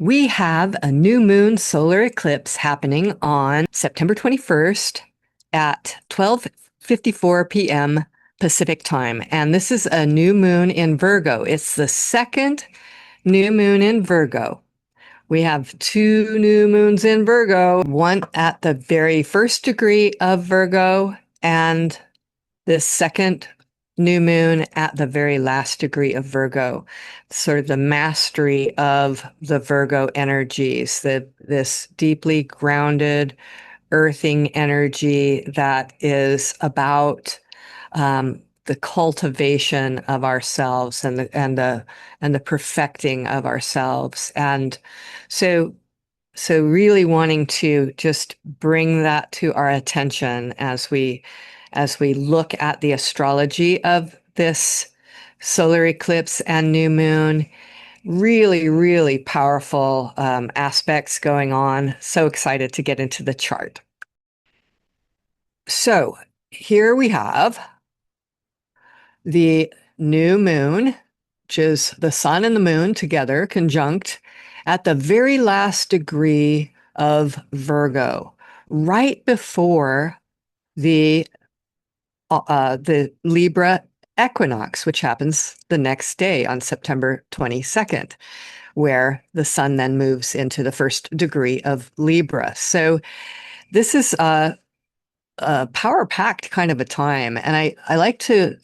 We have a new moon solar eclipse happening on September 21st at 12:54 p.m. Pacific time. And this is a new moon in Virgo. It's the second new moon in Virgo. We have two new moons in Virgo, one at the very first degree of Virgo and the second new moon at the very last degree of Virgo, sort of the mastery of the Virgo energies, this deeply grounded, earthing energy that is about the cultivation of ourselves and the perfecting of ourselves. And so so really wanting to just bring that to our attention as we look at the astrology of this solar eclipse and new moon. Really, really powerful aspects going on. So excited to get into the chart. So here we have the new moon, which is the sun and the moon together, conjunct, at the very last degree of Virgo, right before the Libra Equinox, which happens the next day on September 22nd, where the sun then moves into the first degree of Libra. So this is a power-packed kind of a time. And I like to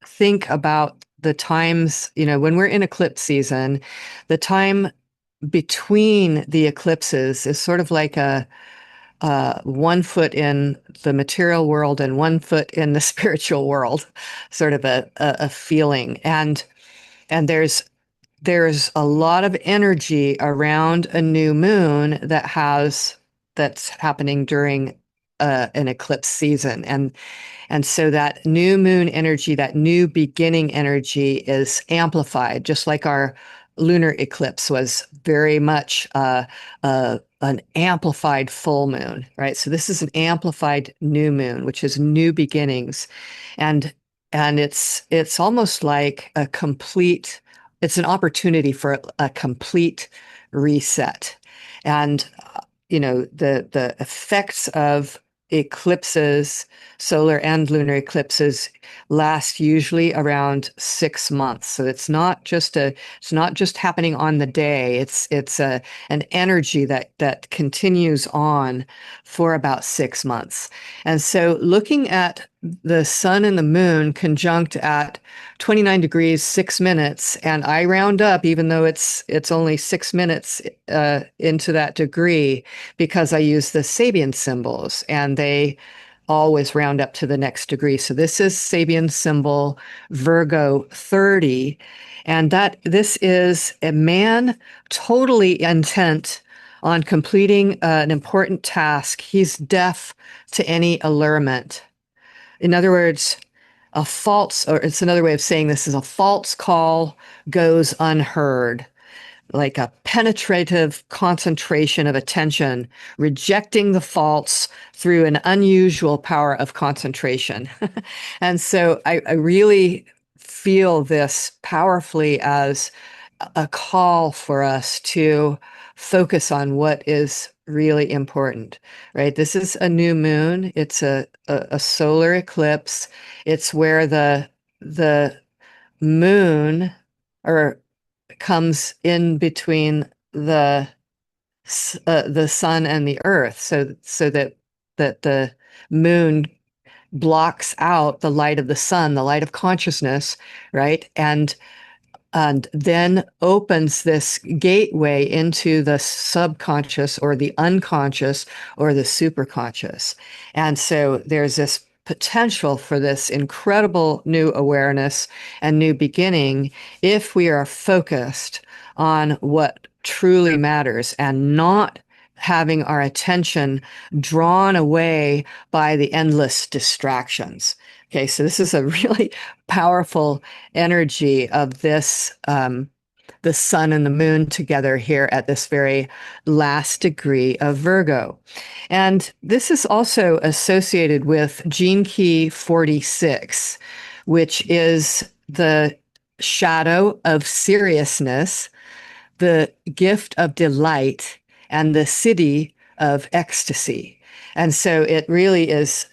think about the times, when we're in eclipse season, the time between the eclipses is sort of like a one foot in the material world and one foot in the spiritual world, sort of a feeling. And there's a lot of energy around a new moon that's happening during an eclipse season. And so that new moon energy, that new beginning energy is amplified, just like our lunar eclipse was very much an amplified full moon, right? So this is an amplified new moon, which is new beginnings. And it's almost like it's an opportunity for a complete reset. And the effects of eclipses, solar and lunar eclipses, last usually around 6 months. So it's not just happening on the day. It's an energy that continues on for about 6 months. And so looking at the sun and the moon conjunct at 29 degrees 6 minutes, and I round up, even though it's only 6 minutes into that degree, because I use the Sabian symbols, and they always round up to the next degree. So this is Sabian symbol Virgo 30, and this is a man totally intent on completing an important task. He's deaf to any allurement. In other words, or it's another way of saying this is a false call goes unheard, like a penetrative concentration of attention, rejecting the false through an unusual power of concentration. And so I really feel this powerfully as a call for us to focus on what is really important, right? This is a new moon. It's a solar eclipse. It's where the moon or comes in between the sun and the earth, so that the moon blocks out the light of the sun, the light of consciousness, right? And then opens this gateway into the subconscious or the unconscious or the superconscious. And so there's this potential for this incredible new awareness and new beginning if we are focused on what truly matters and not having our attention drawn away by the endless distractions. Okay, so this is a really powerful energy of this, the sun and the moon together here at this very last degree of Virgo. And this is also associated with gene key 46, which is the shadow of seriousness, the gift of delight and the city of ecstasy. And so it really is,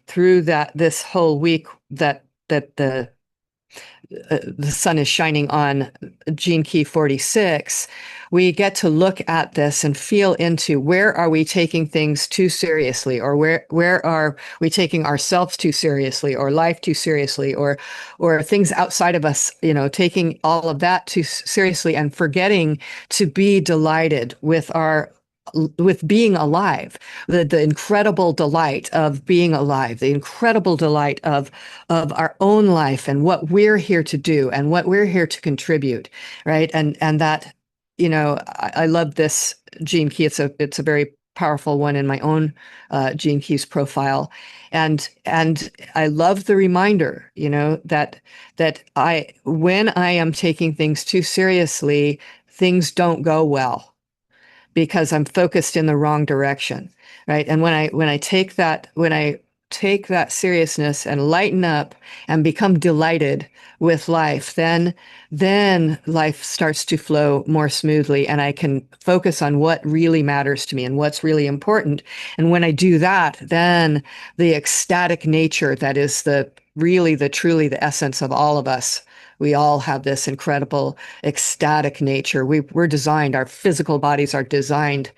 through this whole week that the sun is shining on gene key 46, we get to look at this and feel into where are we taking things too seriously, or where are we taking ourselves too seriously, or life too seriously, or things outside of us, taking all of that too seriously and forgetting to be delighted with being alive, the incredible delight of being alive, the incredible delight of our own life and what we're here to do and what we're here to contribute, right? And that, I love this gene key. It's a very powerful one in my own gene keys profile, and I love the reminder, that when I am taking things too seriously, things don't go well because I'm focused in the wrong direction, right? And when I take that seriousness and lighten up and become delighted with life, then life starts to flow more smoothly, and I can focus on what really matters to me and what's really important. And when I do that, then the ecstatic nature that is truly the essence of all of us. We all have this incredible ecstatic nature. We're designed, our physical bodies are designed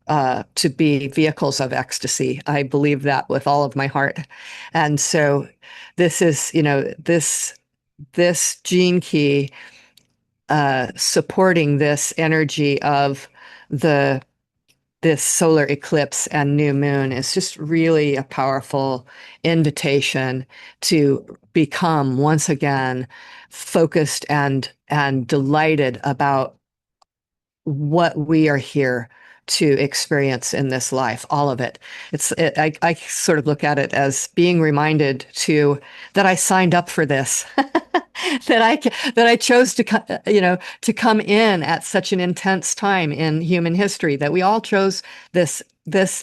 to be vehicles of ecstasy. I believe that with all of my heart. And so this is, this gene key supporting this energy of this solar eclipse and new moon is just really a powerful invitation to become once again focused and delighted about what we are here to experience in this life, all of it. I sort of look at it as being reminded that I signed up for this, that I chose to come in at such an intense time in human history, that we all chose this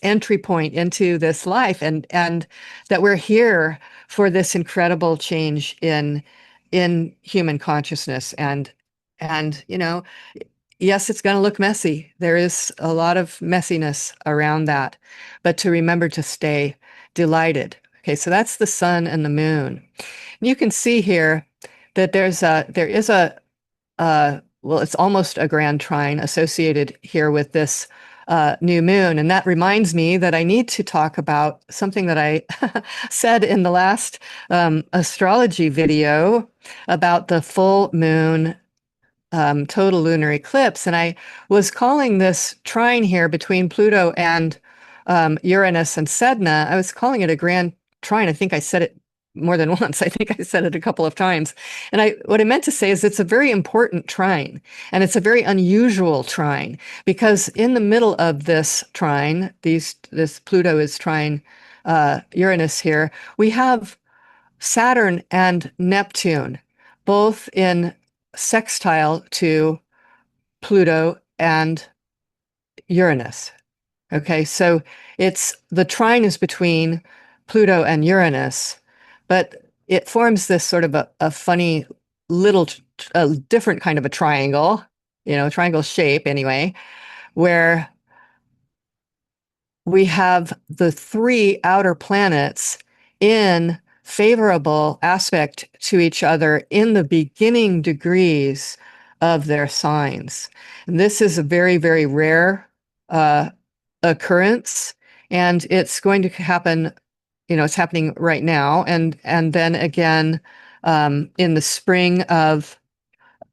entry point into this life, and that we're here for this incredible change in human consciousness. And yes, it's going to look messy. There is a lot of messiness around that, but to remember to stay delighted. Okay, so that's the sun and the moon. And you can see here that there is well, it's almost a grand trine associated here with this new moon. And that reminds me that I need to talk about something that I said in the last astrology video about the full moon total lunar eclipse. And I was calling this trine here between Pluto and Uranus and Sedna, I was calling it a grand trine. I think I said it more than once. I think I said it a couple of times. And what I meant to say is it's a very important trine, and it's a very unusual trine, because in the middle of this trine, this Pluto is trine Uranus here, we have Saturn and Neptune, both in sextile to Pluto and Uranus. Okay, so the trine is between Pluto and Uranus, but it forms this sort of a funny a different kind of a triangle, triangle shape anyway, where we have the three outer planets in favorable aspect to each other in the beginning degrees of their signs. And this is a very, very rare occurrence, and it's going to happen, it's happening right now, and then again in the spring of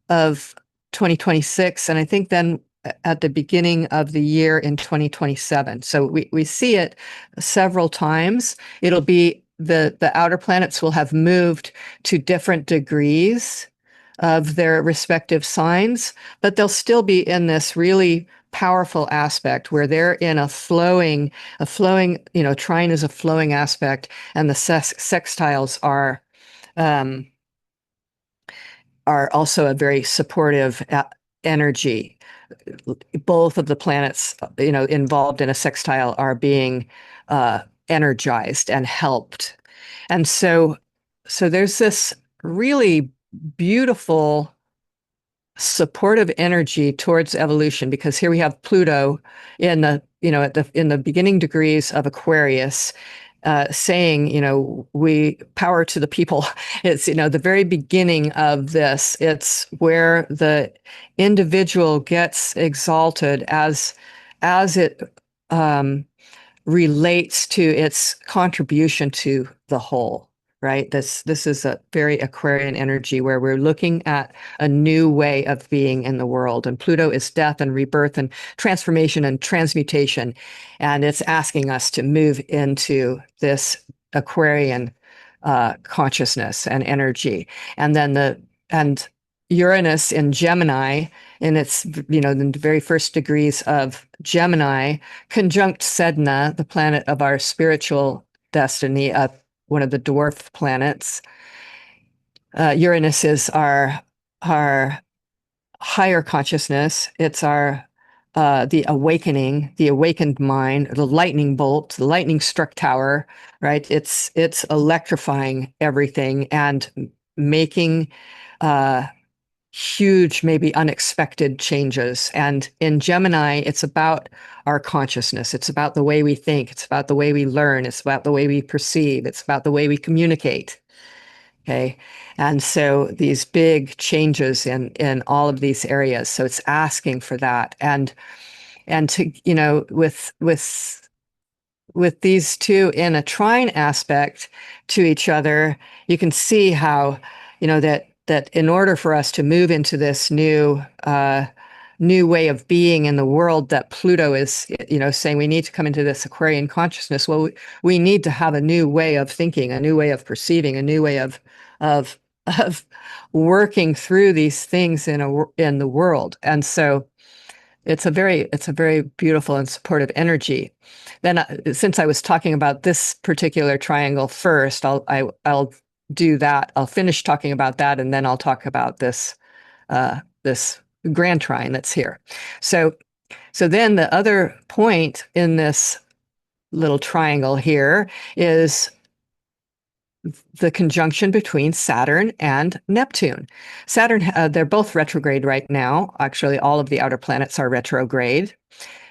2026, and I think then at the beginning of the year in 2027. So we see it several times. It'll be the outer planets will have moved to different degrees of their respective signs, but they'll still be in this really powerful aspect where they're in a flowing, trine is a flowing aspect, and the sextiles are also a very supportive energy. Both of the planets, involved in a sextile are being energized and helped. And so there's this really beautiful supportive energy towards evolution, because here we have Pluto in the, in the beginning degrees of Aquarius, saying, we power to the people. It's, the very beginning of this. It's where the individual gets exalted as it relates to its contribution to the whole, right? This is a very Aquarian energy where we're looking at a new way of being in the world. And Pluto is death and rebirth and transformation and transmutation. And it's asking us to move into this Aquarian consciousness and energy. And then and Uranus in Gemini, in its, the very first degrees of Gemini, conjunct Sedna, the planet of our spiritual destiny, one of the dwarf planets. Uranus is our higher consciousness. It's our the awakening, the awakened mind, the lightning bolt, the lightning struck tower, right? It's electrifying everything and making huge, maybe unexpected changes. And in Gemini, it's about our consciousness. It's about the way we think. It's about the way we learn. It's about the way we perceive. It's about the way we communicate. Okay. And so these big changes in all of these areas. So it's asking for that. And to, with these two in a trine aspect to each other, you can see how, that in order for us to move into this new way of being in the world, that Pluto is, saying we need to come into this Aquarian consciousness. Well, we need to have a new way of thinking, a new way of perceiving, a new way of of working through these things in the world. And so it's a very beautiful and supportive energy. Then, since I was talking about this particular triangle first, I'll do that. I'll finish talking about that, and then I'll talk about this this Grand Trine that's here. So then the other point in this little triangle here is the conjunction between Saturn and Neptune. Saturn, they're both retrograde right now. Actually, all of the outer planets are retrograde.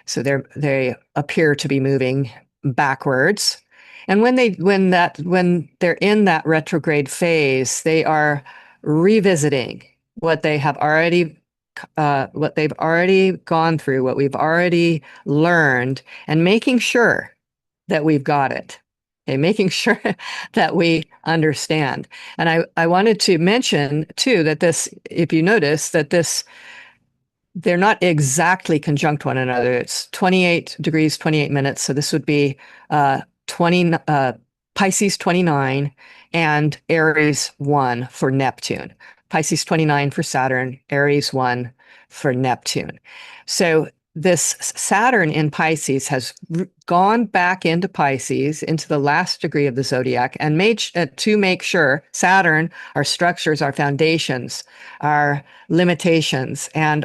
So they appear to be moving backwards. And when they're in that retrograde phase, they are revisiting what they have already what they've already gone through, what we've already learned, and making sure that we've got it. Okay, making sure that we understand. And I wanted to mention too that this, if you notice that they're not exactly conjunct one another. It's 28 degrees, 28 minutes. So this would be 20 Pisces 29 and Aries 1 for Neptune. Pisces 29 for Saturn, Aries 1 for Neptune. So this Saturn in Pisces has gone back into Pisces, into the last degree of the zodiac, and to make sure Saturn, our structures, our foundations, our limitations, and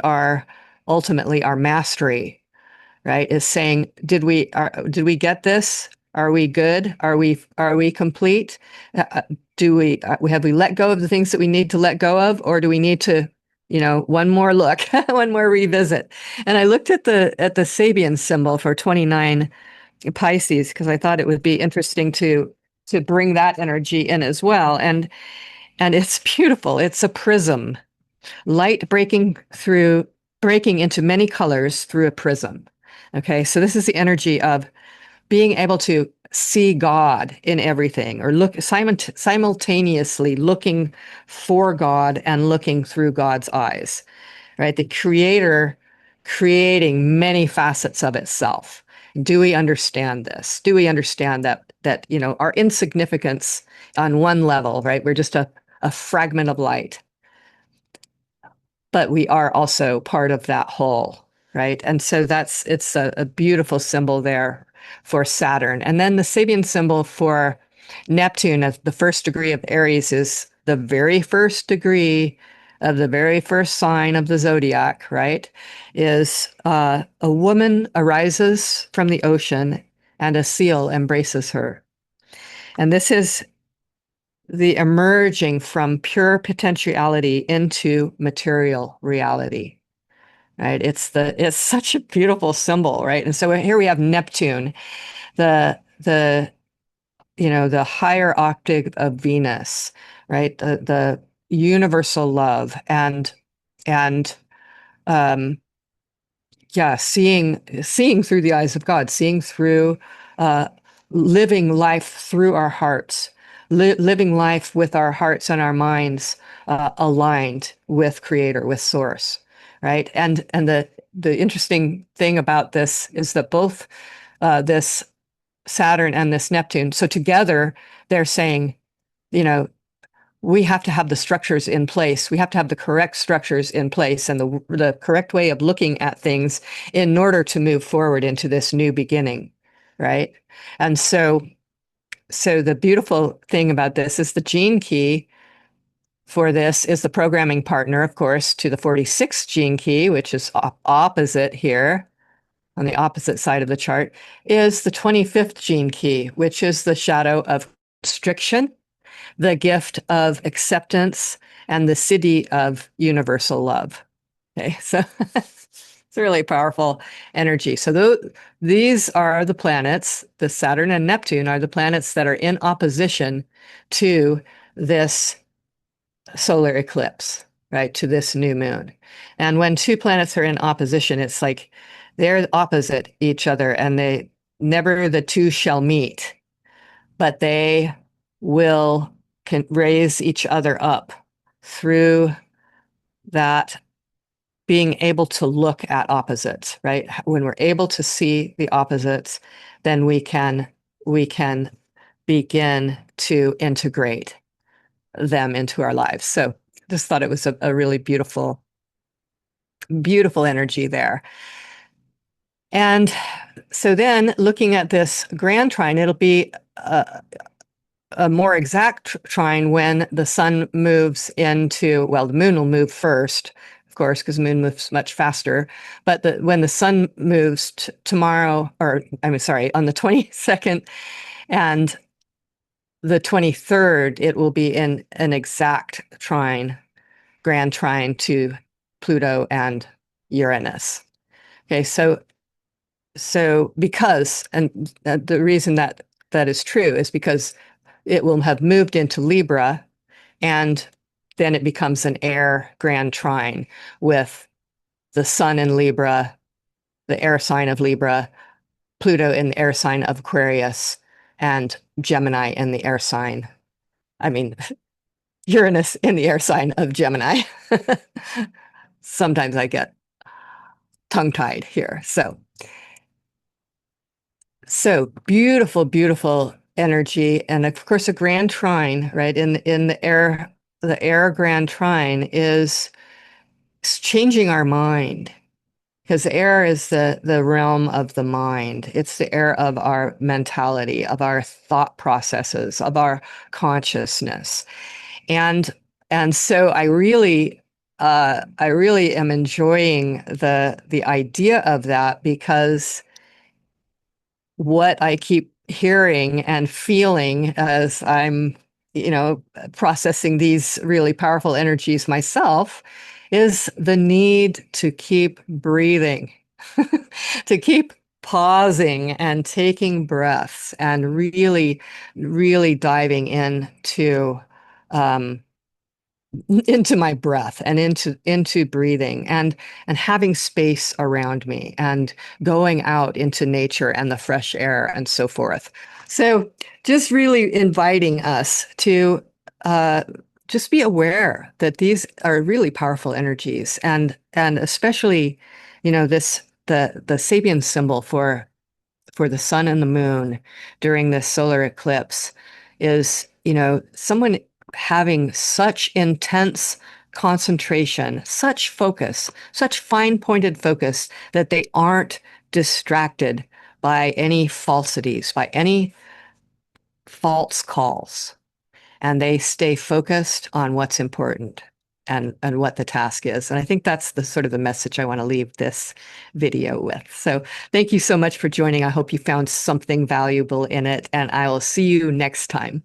ultimately our mastery, right, is saying, did we get this? Are we good? Are we complete? Have we let go of the things that we need to let go of, or do we need to, one more look, one more revisit? And I looked at the Sabian symbol for 29 Pisces because I thought it would be interesting to bring that energy in as well. And it's beautiful. It's a prism, light breaking into many colors through a prism. Okay, so this is the energy of being able to see God in everything, or look simultaneously looking for God and looking through God's eyes, right? The creator creating many facets of itself. Do we understand this? Do we understand that our insignificance on one level, right? We're just a fragment of light, but we are also part of that whole, right? And so it's a beautiful symbol there for Saturn. And then the Sabian symbol for Neptune, as the first degree of Aries, is the very first degree of the very first sign of the zodiac, right? Is a woman arises from the ocean and a seal embraces her. And this is the emerging from pure potentiality into material reality, right? It's such a beautiful symbol, right? And so here we have Neptune, the the higher octave of Venus, right? The universal love and um yeah, seeing through the eyes of God, seeing through uh living life through our hearts, living life with our hearts and our minds aligned with Creator, with Source, right? And the interesting thing about this is that both this Saturn and this Neptune, so together they're saying, you know, we have to have the structures in place. We have to have the correct structures in place and the correct way of looking at things in order to move forward into this new beginning, right? And so the beautiful thing about this is the gene key for this is the programming partner, of course, to the 46th gene key, which is opposite here on the opposite side of the chart, is the 25th gene key, which is the shadow of constriction, the gift of acceptance, and the siddhi of universal love. Okay, so it's a really powerful energy. So these are the planets, the Saturn and Neptune are the planets that are in opposition to this solar eclipse, right, to this new moon. And when two planets are in opposition, it's like they're opposite each other and they never the two shall meet, but they will can raise each other up through that being able to look at opposites, right? When we're able to see the opposites, then we can begin to integrate them into our lives. So just thought it was a really beautiful, beautiful energy there. And so then looking at this grand trine, it'll be a more exact trine when the sun moves into, well, the moon will move first, of course, because the moon moves much faster. But when the sun moves tomorrow, or I'm sorry, on the 22nd and the 23rd, it will be in an exact trine, grand trine to Pluto and Uranus. Okay, so because, and the reason that that is true is because it will have moved into Libra, and then it becomes an air grand trine with the sun in Libra, the air sign of Libra, Pluto in the air sign of Aquarius, and Gemini in the air sign. I mean, Uranus in the air sign of Gemini. Sometimes I get tongue-tied here. So beautiful, beautiful energy. And of course, a grand trine, right? In the air grand trine is changing our mind. Because air is the realm of the mind. It's the air of our mentality, of our thought processes, of our consciousness. And and so I really am enjoying the idea of that, because what I keep hearing and feeling as I'm, processing these really powerful energies myself is the need to keep breathing, to keep pausing and taking breaths and really, really diving um, into my breath and into breathing and having space around me and going out into nature and the fresh air and so forth. So just really inviting us to just be aware that these are really powerful energies, and especially, this the Sabian symbol for the sun and the moon during this solar eclipse is, someone having such intense concentration, such focus, such fine-pointed focus that they aren't distracted by any falsities, by any false calls, and they stay focused on what's important and what the task is. And I think that's the sort of the message I want to leave this video with. So thank you so much for joining. I hope you found something valuable in it, and I will see you next time.